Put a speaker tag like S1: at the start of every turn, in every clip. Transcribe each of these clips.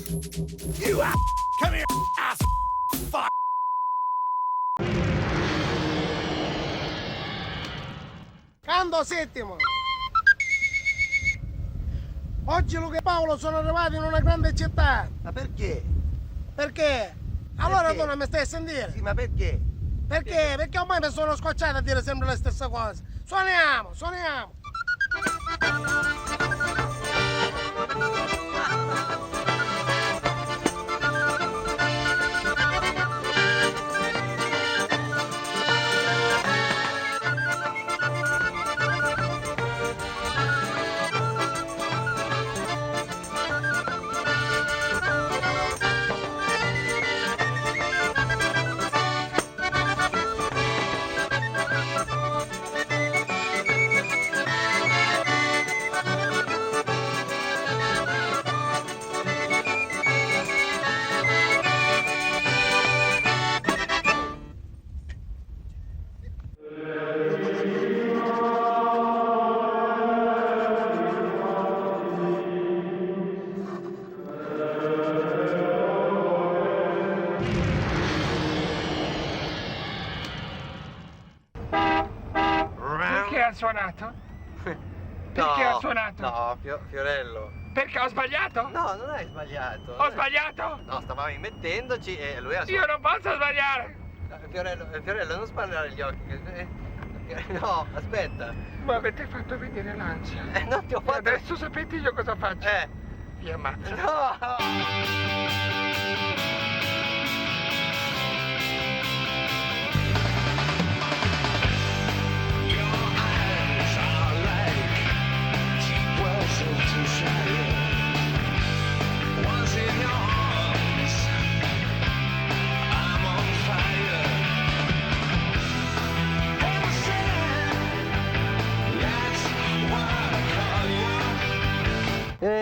S1: You ass! Come here, ass! Fuck!
S2: Canto settimo. Oggi Luca e Paolo sono arrivati in una grande città.
S3: Ma perché?
S2: Perché? Allora
S3: Perché?
S2: tu non mi stai a sentire?
S3: Sì, ma perché?
S2: Perché? Perché ormai mi sono scocciato a dire sempre le stesse cose. Suoniamo, suoniamo.
S4: Perché ha suonato? Perché ha suonato?
S3: No, Fiorello.
S4: Perché ho sbagliato?
S3: No, non hai sbagliato.
S4: Ho sbagliato?
S3: No, stavamo immettendoci e lui ha
S4: Io non posso sbagliare!
S3: Fiorello, non spallare gli occhi. No, aspetta.
S4: Ma avete fatto venire l'ansia.
S3: Non ti ho
S4: E
S3: fatto...
S4: adesso sapete io cosa faccio? Vi ammazzo.
S3: No!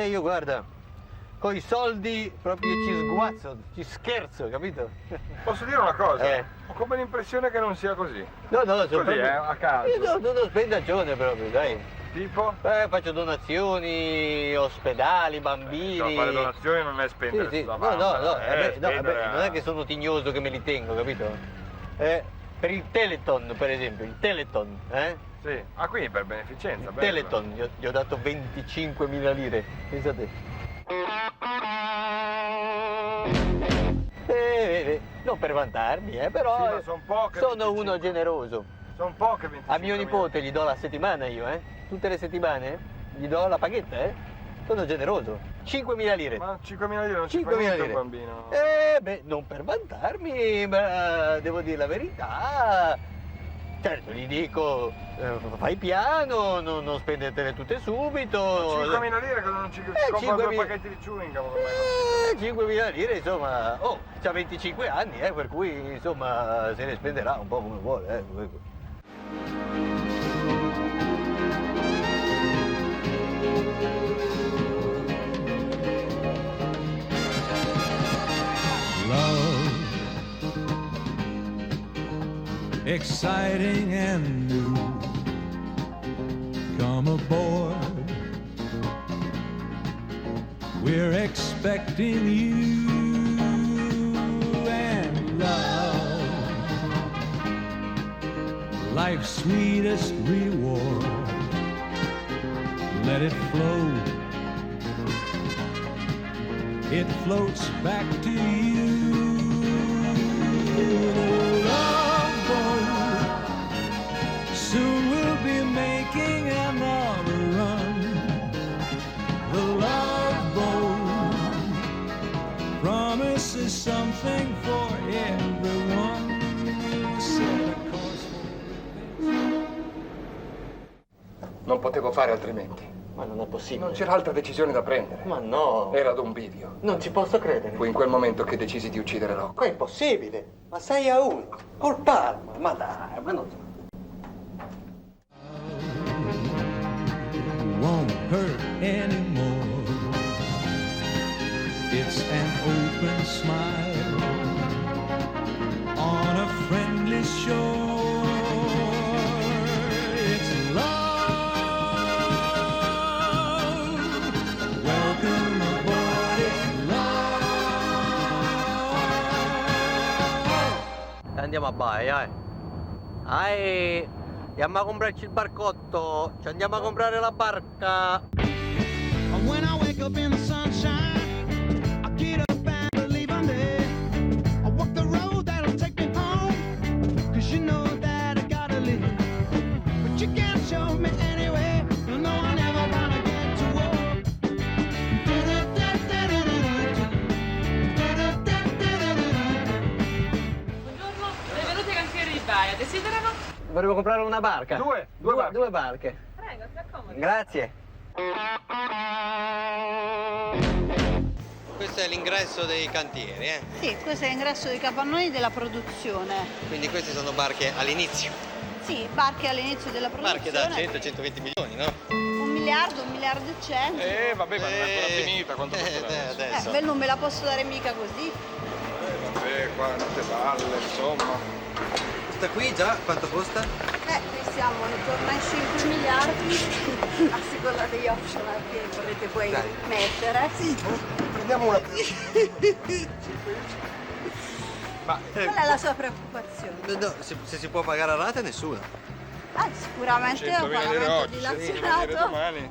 S3: Io guarda, coi soldi proprio ci sguazzo, ci scherzo, capito?
S4: Posso dire una cosa? Ho come l'impressione che non sia così.
S3: No, sono
S4: Così,
S3: proprio...
S4: a caso.
S3: No, spendagione proprio, dai.
S4: Tipo?
S3: Faccio donazioni, ospedali, bambini.
S4: No, fare donazioni non è spendere
S3: Sì.
S4: sulla
S3: No,
S4: mamma,
S3: vabbè, non è che sono tignoso che me li tengo, capito? Per il Teleton, per esempio, il Teleton,
S4: Sì, quindi per beneficenza,
S3: Il
S4: bello.
S3: Teleton, gli ho dato 25.000 lire, pensate. Non per vantarmi, però
S4: Sì, ma son poche
S3: sono
S4: 25.
S3: uno generoso.
S4: Sono poche 25.
S3: A mio nipote gli do la settimana io, Tutte le settimane gli do la paghetta, Sono generoso. 5.000 lire.
S4: Ma 5.000 lire non ci fa
S3: 5.000
S4: niente
S3: lire.
S4: un bambino.
S3: Non per vantarmi, ma devo dire la verità. Certo, gli dico, fai piano, non spendetele tutte subito.
S4: 5.000 lire cosa non ci compra 2 pacchetti di chewing gum?
S3: 5.000 lire, insomma, c'ha 25 anni, per cui, insomma, se ne spenderà un po' come vuole,
S5: Exciting and new. Come aboard. We're expecting you and love. Life's sweetest reward. Let it flow. It floats back to you. Soon we'll be making another run. The Love Boat promises something for everyone. Set a course for...
S4: Non potevo fare altrimenti.
S3: Ma non è possibile.
S4: Non c'era altra decisione da prendere.
S3: Ma no.
S4: Era ad un bivio.
S3: Non ci posso credere.
S4: Fu in quel momento che decisi di uccidere Rocco.
S3: Qua è impossibile. Ma 6-1. Col Parma. Ma dai, ma non...
S5: Won't hurt anymore. It's an open smile on a friendly shore. It's love. Welcome aboard. It's love.
S3: andiamo a Baia, andiamo a comprarci il barcotto, ci andiamo a comprare la barca.
S5: When I wake up in the sunshine, I get up and leave on there. I walk the road that'll take me home, 'cause you know that I gotta live. But you can't show me anyway, you know I never gonna get to work.
S6: Buongiorno, benvenuti ai cantieri di Baia. Desiderano?
S3: Volevo comprare una barca.
S4: Due barche.
S3: Due barche.
S6: Prego, si accomodi.
S3: Grazie. Questo è l'ingresso dei cantieri,
S7: Sì, questo è l'ingresso dei capannoni della produzione.
S3: Quindi queste sono barche all'inizio.
S7: Sì, barche all'inizio della produzione.
S3: Barche da 100-120 milioni, no?
S7: 1 miliardo, 1 miliardo e 100.
S4: Vabbè, ma non è ancora finita, quanto costerà?
S3: Adesso.
S7: Beh, non me la posso dare mica così.
S4: Vabbè, quante balle, insomma.
S3: Questa qui già quanto costa?
S7: Qui siamo intorno ai 5 miliardi, a seconda degli optional che vorrete poi mettere. Sì.
S2: Prendiamo una.
S4: Ma
S7: Qual è la sua preoccupazione?
S3: No, se si può pagare a rate nessuna.
S7: Sicuramente è un
S4: 100.000 lire
S7: pagamento
S4: oggi, 100.000 lire
S7: dilazionato.
S4: domani.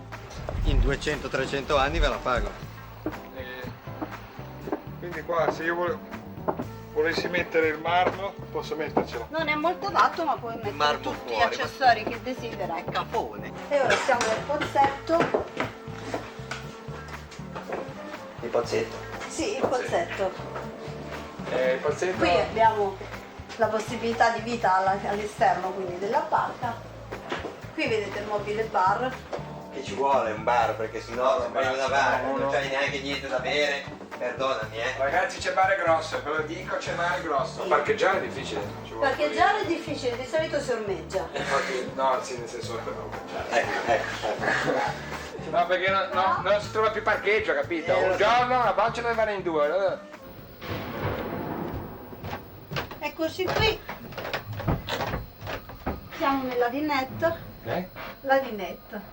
S3: In 200-300 anni ve la pago.
S4: Quindi qua, se io volessi mettere il marmo, posso mettercelo.
S7: Non è molto adatto, ma puoi mettere
S3: marmo
S7: tutti
S3: fuori,
S7: gli accessori che desidera.
S3: Capone.
S7: E ora siamo nel pozzetto.
S3: Il pozzetto.
S7: Sì, il pozzetto.
S4: Il pozzetto.
S7: Qui abbiamo la possibilità di vita all'esterno quindi della barca. Qui vedete il mobile bar.
S3: Che ci vuole un bar, perché sennò se prendi una barca,
S4: no.
S3: non c'hai neanche niente da bere. Perdonami,
S4: Ragazzi, c'è mare grosso, ve lo dico, c'è mare grosso. Parcheggiare è difficile. Ci vuole
S7: Parcheggiare è difficile, di solito si ormeggia.
S4: Infatti, no, sì, nel senso no.
S3: Ecco.
S4: No, perché non si trova più parcheggio, capito? Un giorno la barca deve andare in due.
S7: Eccoci qui. Siamo nella dinette. La dinette.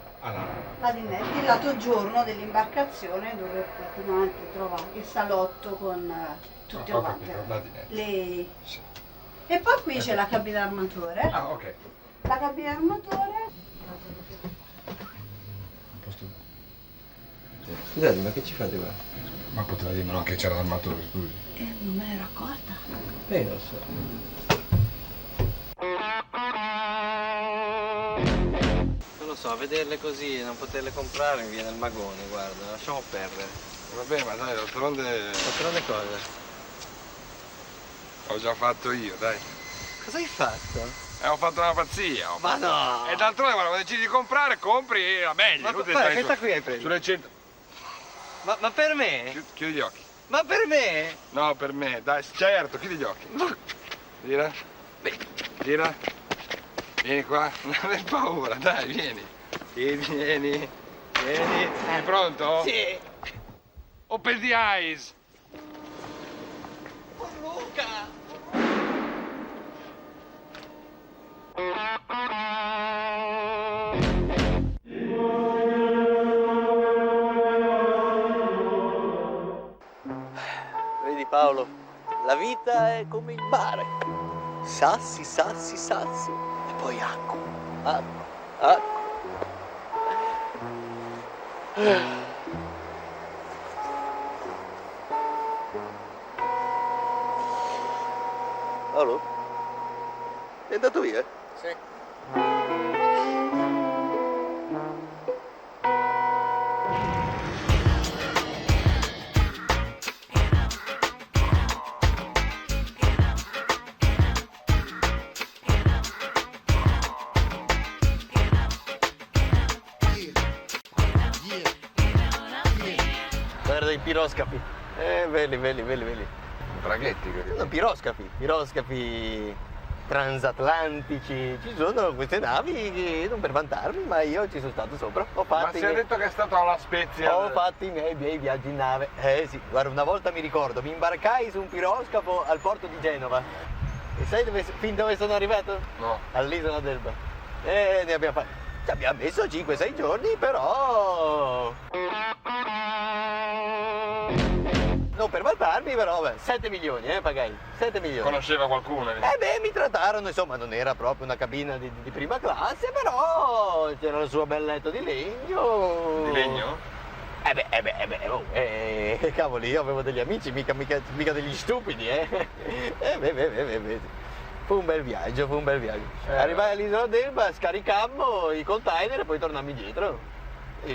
S7: La dinette, il lato giorno dell'imbarcazione dove praticamente trova il salotto con tutte quante le... E poi qui c'è la cabina armatore.
S4: Ah, ok.
S7: La cabina armatore.
S3: Scusate, ma che ci fate qua?
S4: Ma poteva dirmelo che c'era l'armatore, scusi.
S7: Non me ne ero accorta.
S3: Lo so. Non lo so, a vederle così e non poterle comprare mi viene il magone, guarda, lasciamo perdere.
S4: Vabbè, ma dai, d'altronde
S3: D'altronde cosa?
S4: ho già fatto io, dai.
S3: Cosa hai fatto?
S4: Ho fatto una pazzia.
S3: Ma no!
S4: E d'altronde quando decidi di comprare, compri la meglio.
S3: Ma
S4: non ti
S3: guarda,
S4: stai
S3: questa qui hai preso.
S4: Sulle 100.
S3: Ma per me?
S4: Chiudi gli occhi.
S3: Ma per me?
S4: No, per me, dai, certo, chiudi gli occhi. Gira. Gira. Vieni qua, non aver paura, dai, vieni. Vieni. Sei pronto?
S3: Sì!
S4: Open the eyes.
S3: Oh, Luca! Vedi Paolo, la vita è come il mare. Sassi, sassi, sassi. E poi acqua, acqua, acqua. Paolo? È andato via?
S4: Sì.
S3: Guarda i piroscafi. Belli.
S4: Draghetti,
S3: No, piroscafi transatlantici. Ci sono queste navi che non per vantarmi, ma io ci sono stato sopra.
S4: Ma si è detto che è stato alla Spezia.
S3: Ho fatto i miei bei viaggi in nave. Sì, guarda, una volta mi ricordo, mi imbarcai su un piroscafo al porto di Genova. E sai fin dove sono arrivato?
S4: No.
S3: All'isola d'Elba. Ne abbiamo fatto. Ci abbiamo messo 5-6 giorni, però. non per vantarmi, però 7 milioni, pagai, 7 milioni.
S4: Conosceva qualcuno?
S3: Mi trattarono, insomma, non era proprio una cabina di prima classe, però c'era il suo bel letto di legno.
S4: Di legno?
S3: Cavoli, io avevo degli amici, mica degli stupidi, Fu un bel viaggio. Arrivai all'isola d'Elba, scaricammo i container e poi tornammo indietro.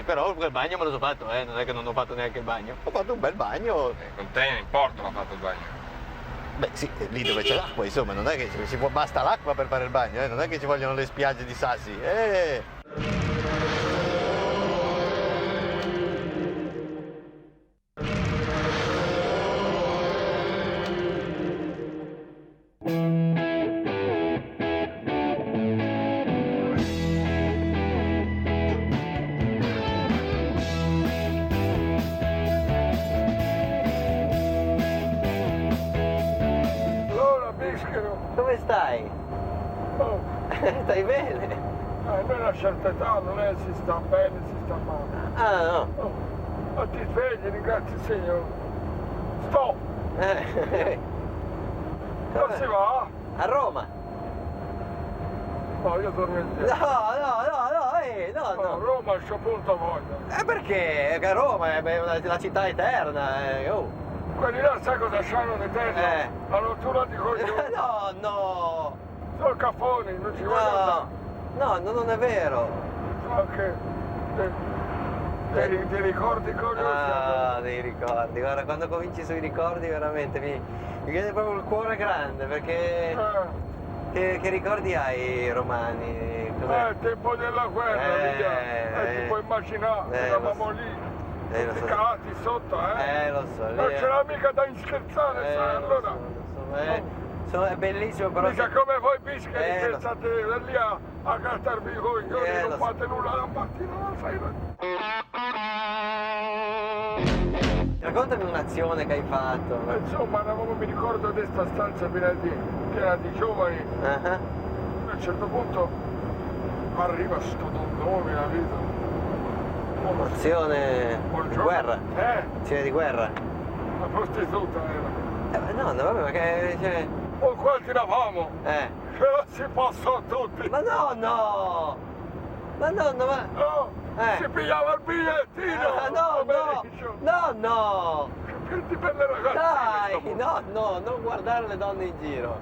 S3: Però quel bagno me lo so fatto, non è che non ho fatto neanche il bagno. Ho fatto un bel bagno.
S4: Con te in porto l'ho fatto il bagno.
S3: Beh sì, lì dove c'è l'acqua, insomma, non è che basta l'acqua per fare il bagno, non è che ci vogliono le spiagge di sassi.
S4: Allora, Bischero,
S3: Dove stai?
S4: oh,
S3: Stai bene?
S4: almeno a certa età non è si sta bene, si sta male.
S3: Ah no.
S4: Oh, ma ti svegli, ringrazio il Signore. Sto! Dove si va?
S3: A Roma.
S4: No, io torno indietro.
S3: No.
S4: No, Roma a questo punto voglio.
S3: Perché? Che Roma è la città eterna,
S4: Quelli là sai cosa c'hanno di terra? La rottura di coglioni.
S3: No.
S4: Sono caffoni, non ci voglio andare.
S3: No, non è vero.
S4: So che ti ricordi cosa?
S3: Dei ricordi. Guarda, quando cominci sui ricordi veramente mi viene proprio il cuore grande, perché che ricordi hai romani? Cos'è?
S4: Il tempo della guerra, via. Ti puoi immaginare, eravamo lì, tutti calati sotto,
S3: Lo so, lì
S4: non c'era mica da scherzare, sai, allora.
S3: È bellissimo, però.
S4: Mica come voi bischeri che state lì a cattarvi i coglioni, non fate nulla la mattina alla sera.
S3: Raccontami un'azione che hai fatto.
S4: Insomma, eravamo, mi ricordo di questa stanza piena di giovani. A un certo punto arriva sto dondone, capito?
S3: Azione di guerra. Azione di guerra.
S4: La prostituta era.
S3: No, vabbè, perché cioè...
S4: Con quel tiravamo. Che non si passò tutti.
S3: Ma no.
S4: Si pigliava il bigliettino.
S3: No.
S4: Che belle ragazze.
S3: Dai, no, non guardare le donne in giro.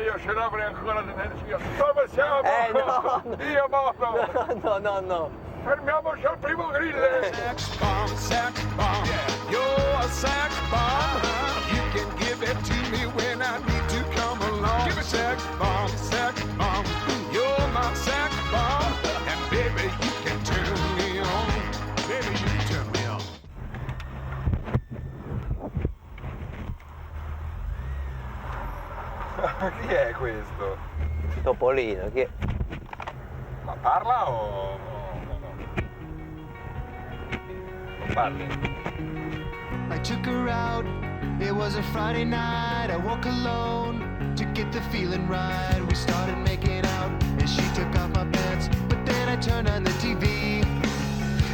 S4: Io ce l'avrei ancora l'energia. Dove siamo?
S3: No.
S4: Io mono.
S3: No.
S4: Fermiamoci al primo grill.
S1: Sex bomb. You're a sex bomb. You can give it to me when I need to come along. Give me sex bomb. You're my sex bomb. And baby, you can turn me on. Baby, you can turn me on.
S4: Chi è questo?
S3: Topolino, chi è?
S4: Ma parla o... Non parli?
S5: I took her out, it was a Friday night. I woke alone to get the feeling right. We started making out and she took off my pants, but then I turned on the TV,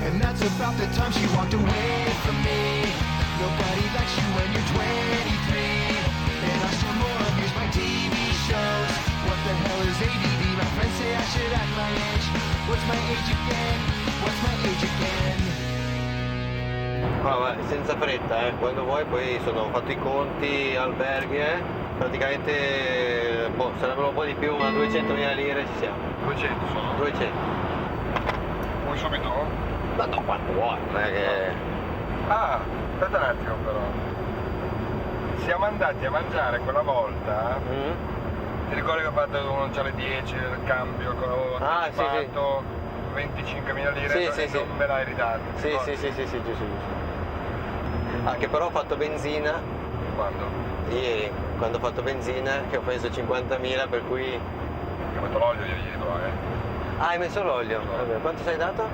S5: and that's about the time she walked away from me. Nobody likes you when you're 23, and I still more abuse my TV shows. What the hell is ADD? My friends say I should act my age. What's my age again?
S3: Ma senza fretta, quando vuoi, poi ho fatto i conti, alberghi, praticamente sarebbero un po' di più, ma 200.000 lire ci siamo.
S4: 200 sono?
S3: 200.
S4: Vuoi subito?
S3: Ma no, quanto vuoi, non è che...
S4: Aspetta un attimo però. Siamo andati a mangiare quella volta, ti ricordi che ho fatto non c'è le 10 del cambio, che avevo anticipato 25.000 lire e non me l'hai ridata?
S3: Sì, giusto. Che però ho fatto benzina.
S4: Quando?
S3: Ieri, quando ho fatto benzina, che ho preso 50.000, per cui...
S4: Ho messo l'olio ieri però,
S3: hai messo l'olio? Vabbè, quanto sei dato?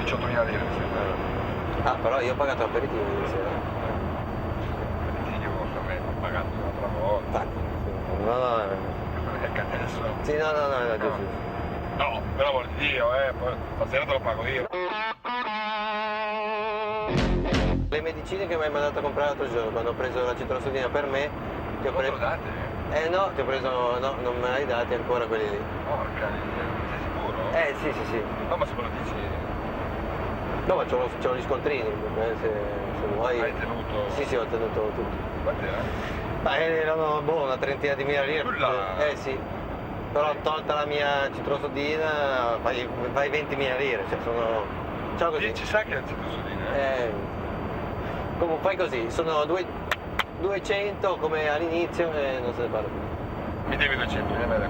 S4: 18.000 lire mi sembra.
S3: Però io ho pagato l'aperitivo ieri sera.
S4: Io ho pagato un'altra volta.
S3: No.
S4: Perché adesso?
S3: Sì, no, giusto.
S4: No, per l'amor di Dio, poi stasera te lo pago io.
S3: Le medicine che mi hai mandato a comprare l'altro giorno, quando ho preso la citrosodina per me, ti ho preso...
S4: date?
S3: No, ti ho preso... No, non me l'hai dati ancora quelli lì.
S4: Porca, sei sicuro?
S3: Sì.
S4: No, ma se me lo dici...
S3: No, ma c'ho gli scontrini, se vuoi...
S4: Hai tenuto?
S3: Sì, ho tenuto tutto.
S4: Quant'era?
S3: Ma erano, una trentina di mila lire.
S4: Nulla.
S3: Sì. Però tolta la mia citrosodina, fai 20.000 lire, cioè sono... Ciao così.
S4: Ci sa che è la citrosodina?
S3: Comunque fai così, sono 200 come all'inizio e non se ne parla più.
S4: Mi devi 200, me ne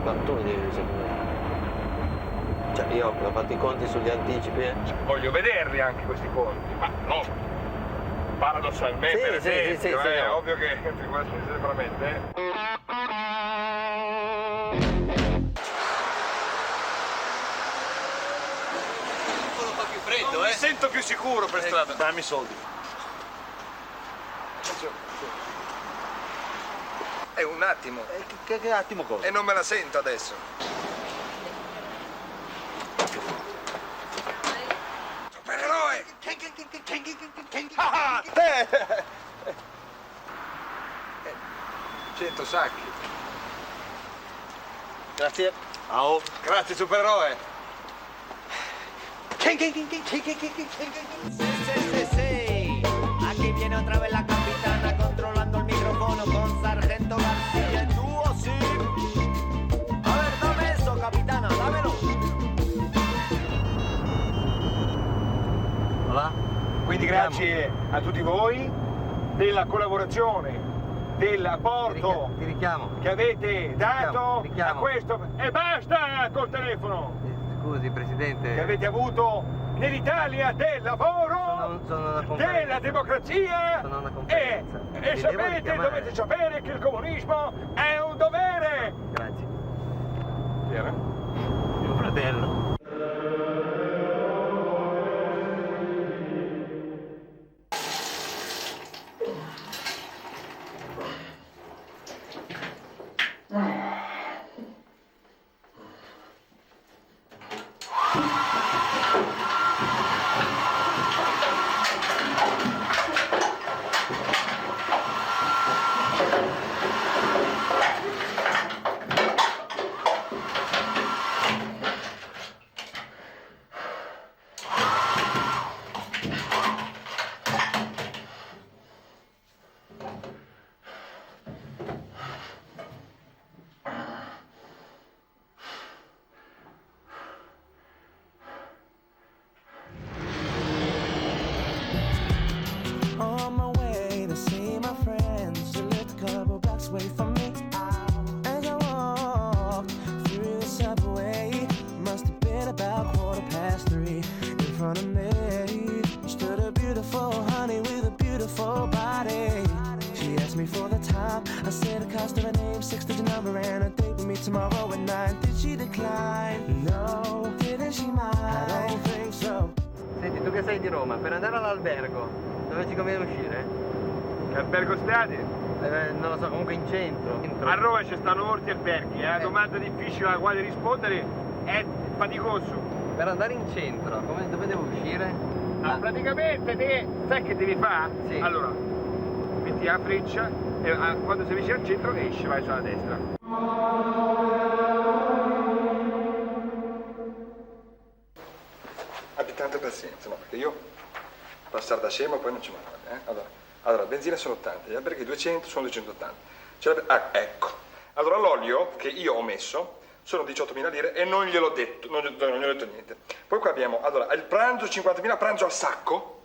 S3: Ma tu mi devi secondo me. Cioè io ho fatto i conti sugli anticipi.
S4: Voglio vederli anche questi conti, ma no, paradossalmente,
S3: Sì,
S4: per esempio,
S3: sì, no.
S4: ovvio che sicuramente.
S3: Quello fa più freddo,
S4: Non mi sento più sicuro per strada.
S8: Dammi i soldi.
S4: È un attimo.
S8: Che attimo cosa?
S4: E non me la sento adesso. Supereroe! 100 sacchi.
S3: Grazie.
S8: Ciao.
S4: Grazie supereroe.
S9: Sí. Aquí viene otra vez la capitana controlando el micrófono con Sargento García. El dúo, sí. A ver, dame eso, capitana, dámelo.
S3: Va?
S4: Quindi grazie a tutti voi della collaborazione, dell'apporto
S3: Ti richiamo.
S4: che avete dato
S3: richiamo.
S4: a questo. E basta col telefono!
S3: Scusi Presidente.
S4: Che avete avuto nell'Italia del lavoro,
S3: Sono una conferenza.
S4: della democrazia
S3: Sono una conferenza.
S4: e
S3: Vi devo
S4: sapete,
S3: richiamare.
S4: dovete sapere che il comunismo è un dovere!
S3: Grazie.
S4: Chi era?
S3: Mio fratello.
S5: On my way to see my friends, who lived a couple blocks away from me. As I walked through the subway, must have been about 3:15. In front of me stood a beautiful honey with a beautiful body. She asked me for the time. I said the cost of her name, 6-digit number, and a date with me tomorrow at 9. Did she decline? No. Didn't she mind? I don't think so.
S3: Senti, tu che sei di Roma, per andare all'albergo, dove ci conviene uscire?
S4: Che albergo state?
S3: Non lo so, comunque in centro.
S4: A Roma ci stanno molti alberghi, è una domanda difficile alla quale rispondere, è faticoso.
S3: Per andare in centro, dove devo uscire?
S4: Praticamente te, sai che devi fare?
S3: Sì.
S4: Allora, metti la freccia e quando sei vicino al centro esci, vai sulla destra. Abbi tanta pazienza, no? Perché io passare da scemo poi non ci vado. Allora, benzina sono 80, gli alberghi 200 sono 280. Ecco. Allora l'olio che io ho messo sono 18.000 lire e non gliel'ho detto, non gli ho detto niente. Poi qua abbiamo, allora, il pranzo 50.000, pranzo a sacco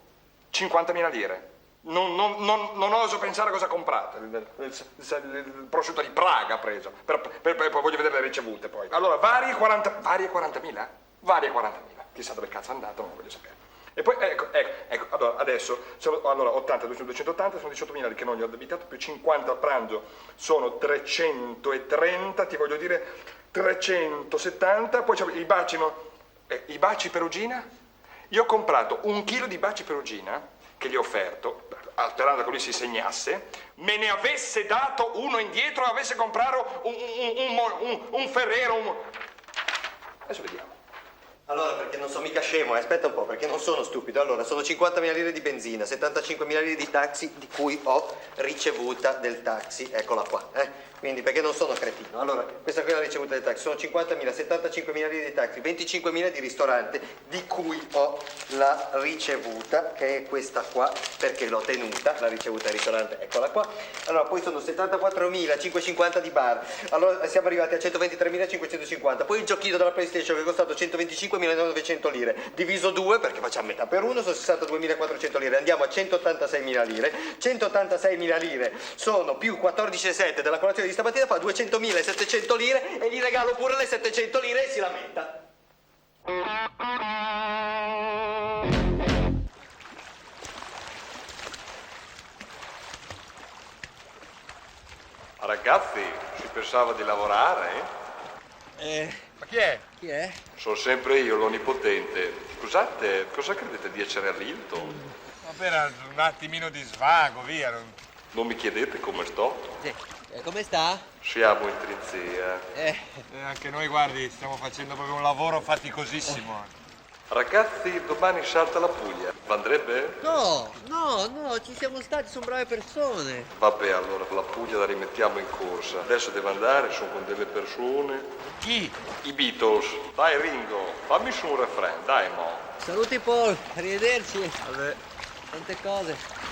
S4: 50.000 lire. Non oso pensare a cosa ha comprato. Il prosciutto di Praga ha preso. Poi voglio vedere le ricevute poi. Allora, varie 40.000? Varie 40.000. Chissà dove cazzo è andato, non lo voglio sapere. E poi, ecco, allora, adesso, 80, 280, sono 18.000 che non gli ho debitato, più 50 al pranzo, sono 330, ti voglio dire 370, poi c'è i baci, i baci perugina? Io ho comprato 1 chilo di baci perugina, che gli ho offerto, sperando che lui si segnasse, me ne avesse dato uno indietro e avesse comprato un Ferrero, adesso vediamo.
S3: Allora, perché non sono mica scemo, aspetta un po', perché non sono stupido. Allora, sono 50.000 lire di benzina, 75.000 lire di taxi di cui ho ricevuta del taxi, eccola qua, Quindi, perché non sono cretino. Allora, questa qui è la ricevuta del taxi, sono 50.000, 75.000 lire di taxi, 25.000 di ristorante, di cui ho la ricevuta, che è questa qua, perché l'ho tenuta, la ricevuta del ristorante, eccola qua. Allora, poi sono 74.550 di bar, allora siamo arrivati a 123.550, poi il giochino della PlayStation che è costato 125.900 lire, diviso 2, perché facciamo metà per uno, sono 62.400 lire, andiamo a 186.000 lire, 186.000 lire sono più 14,7 della colazione di stamattina, fa 200.700 lire e gli regalo pure le 700 lire e si lamenta.
S4: Ragazzi, si pensava di lavorare?
S2: Ma chi è?
S8: Chi è?
S4: Sono sempre io, l'onnipotente. Scusate, cosa credete di essere all'Hilton?
S2: Ma per un attimino di svago, via.
S4: Non mi chiedete come sto?
S8: Sì. Come sta?
S4: Siamo in trinzia.
S2: Anche noi, guardi, stiamo facendo proprio un lavoro faticosissimo.
S4: Ragazzi, domani salta la Puglia. Andrebbe?
S8: No, ci siamo stati, sono brave persone.
S4: Vabbè, allora la Puglia la rimettiamo in corsa. Adesso devo andare, sono con delle persone.
S2: Chi?
S4: I Beatles. Dai Ringo, fammi su un refrain, dai mo.
S8: Saluti Paul, arrivederci.
S2: Vabbè.
S8: Tante cose.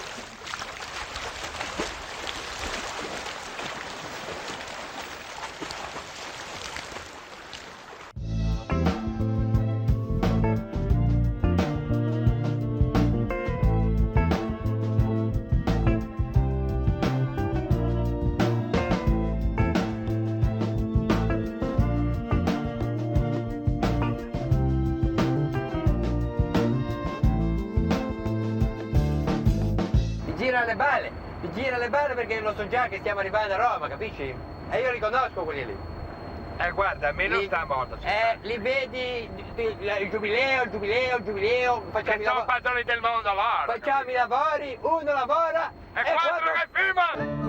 S3: Mi gira le balle perché lo so già che stiamo arrivando a Roma, capisci? E io riconosco quelli lì.
S2: Guarda, a me non sta molto.
S3: Li vedi, il giubileo, facciamo i
S2: Sono
S3: lavori.
S2: padroni del mondo loro.
S3: Facciamo i lavori, uno lavora
S2: E quattro che filmano!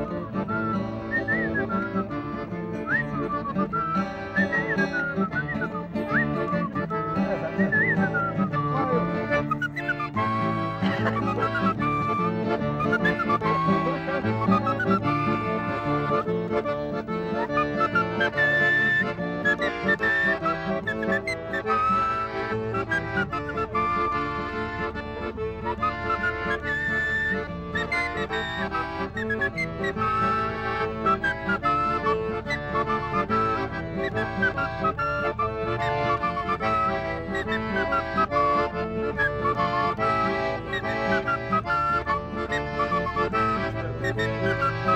S1: Thank you.